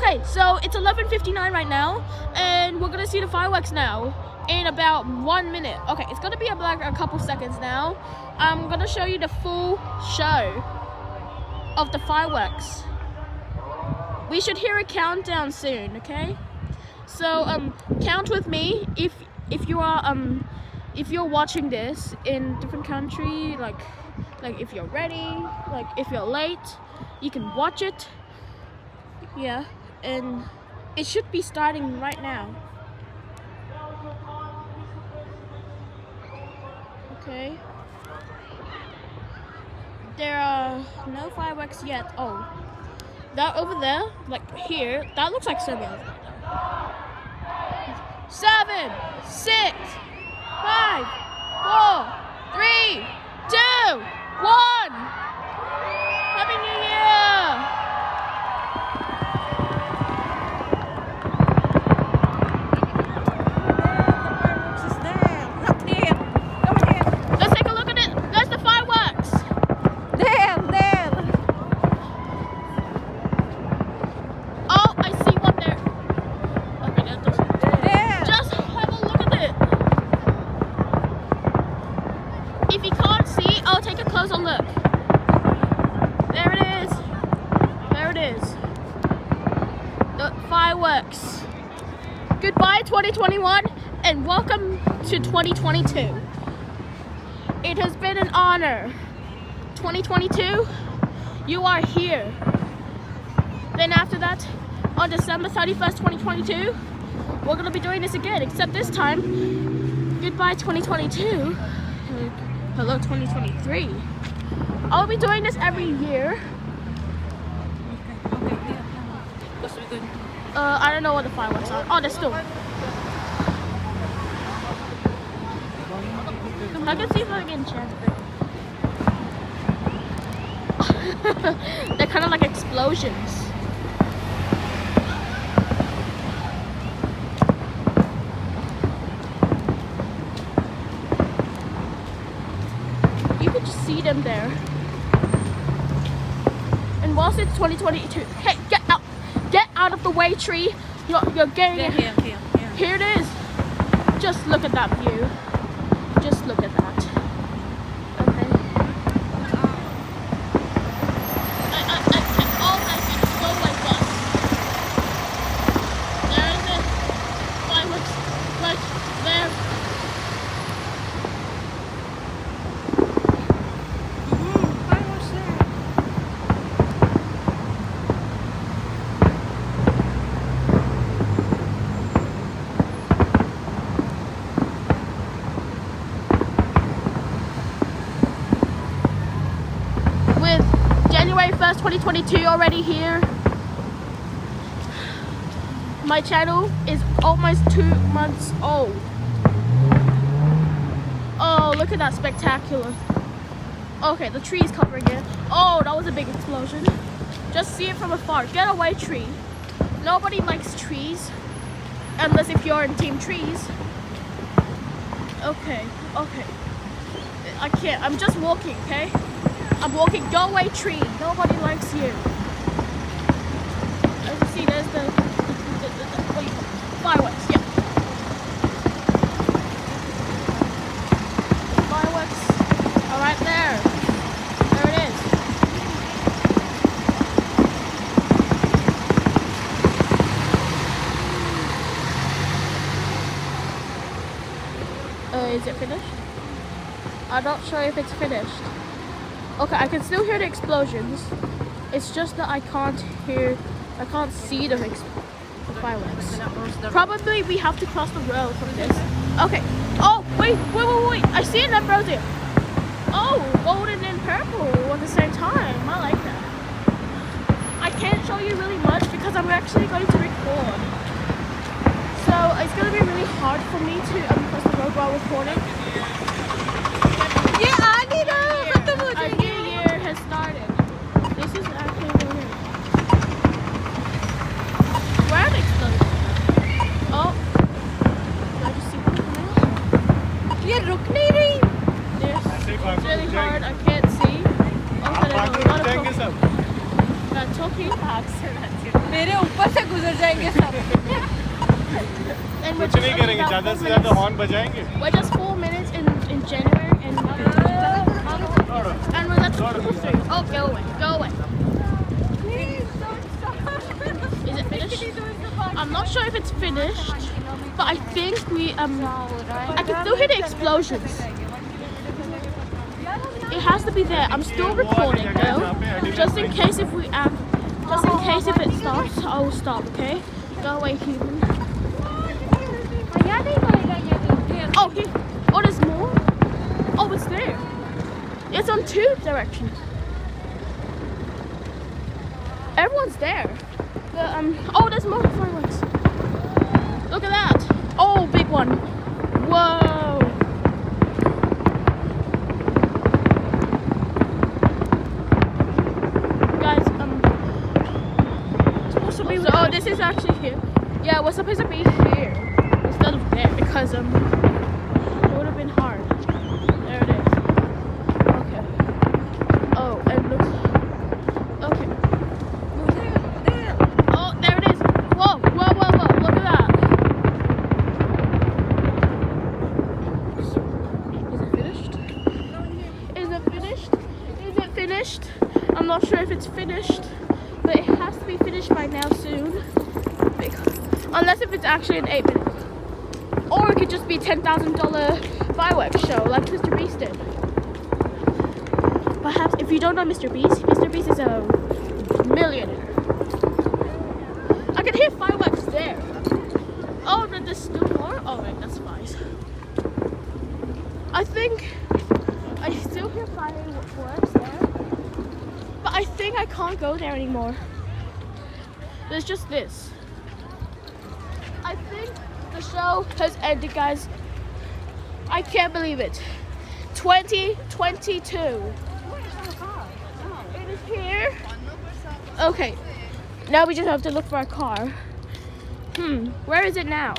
Okay, so it's 11:59 right now, and we're gonna see the fireworks now in about 1 minute. Okay, it's gonna be about a couple seconds now. I'm gonna show you the full show of the fireworks. We should hear a countdown soon, okay? So count with me if you're watching this in different country, like if you're ready, like if you're late, you can watch it. Yeah, and it should be starting right now. Okay. There are no fireworks yet. Oh, that over there, like here, that looks like Serbia. 7, 6, 5, 4, 3, 2, 1. Happy New Year! Let's take a look at it. There's the fireworks. There. Oh, I see one there. Okay, that doesn't. There. Just have a look at it. If you can't see, I'll take a closer look. There it is. There it is. The fireworks. Goodbye 2021 and welcome to 2022. It has been an honor. 2022, you are here. Then after that, on December 31st, 2022, we're going to be doing this again, except this time, goodbye 2022, hello 2023. I'll be doing this every year. I don't know what the fireworks are. Oh, there's still. I can see if I can chance it. They're kind of like explosions. You can just see them there. And whilst it's 2022, hey, get out of the way, tree. You're getting it. Here it is. Just look at that view. Just look at that. Okay. All I can go like this. There is it. Fireworks right there. Fireworks there. With January 1st, 2022 already here. My channel is almost 2 months old. Oh, look at that spectacular. Okay, the tree is covering it. Oh, that was a big explosion. Just see it from afar. Get away, tree. Nobody likes trees. Unless if you're in team trees. Okay. I can't. I'm just walking, okay? I'm walking. Go away, tree. Nobody likes you. As you see, there's the what do you call it? Fireworks. Yeah. Fireworks are right there. There it is. Is it finished? I'm not sure if it's finished. Okay, I can still hear the explosions. It's just that I can't see the fireworks. Probably we have to cross the road from this. Okay. Oh, wait. I see an ambrosia. Oh, golden and purple at the same time. I like that. I can't show you really much because I'm actually going to record. So it's going to be really hard for me to cross the road while recording. A new year has started. This is actually weird. Where are they exploding? Oh. Did I just see one coming? ये रुक नहीं रही. It's really hard. I can't see. Also, there's a lot of talking. मेरे ऊपर से गुजर जाएंगे सब. And we're कुछ नहीं just करेंगे, about ज़्यादा 4 से ज़्यादा minutes. हॉर्न बजाएंगे. We're just 4 minutes in January and we're that's supposed to. Oh, go away, go away. Please don't stop. Is it finished? I'm not sure if it's finished, but I think we I can still hear the explosions. It has to be there. I'm still recording though, just in case if it stops, I will stop. Okay? Go away, human. Oh, there's more. Oh, it's there. It's on 2 directions. Everyone's there. Oh, there's more fireworks. Look at that. Oh, big one. Whoa. Guys, supposed to be. Oh, this is actually here. Yeah, we're supposed to be here instead of there because it would have been hard. There it is. Okay. Oh, and look. Okay. Oh, there it is. Whoa, whoa, whoa, whoa. Look at that. Is it finished? Is it finished? Is it finished? I'm not sure if it's finished, but it has to be finished by now soon. Unless if it's actually an 8 minute. Or it could just be $10,000 fireworks show like Mr. Beast did. Perhaps if you don't know Mr. Beast is a millionaire. I can hear fireworks there. Oh, but there's still more? Oh wait, that's fine. I think I still hear fireworks there. But I think I can't go there anymore. There's just this. I think the show has ended, guys. I can't believe it. 2022. It is here. Okay. Now we just have to look for a car. Where is it now?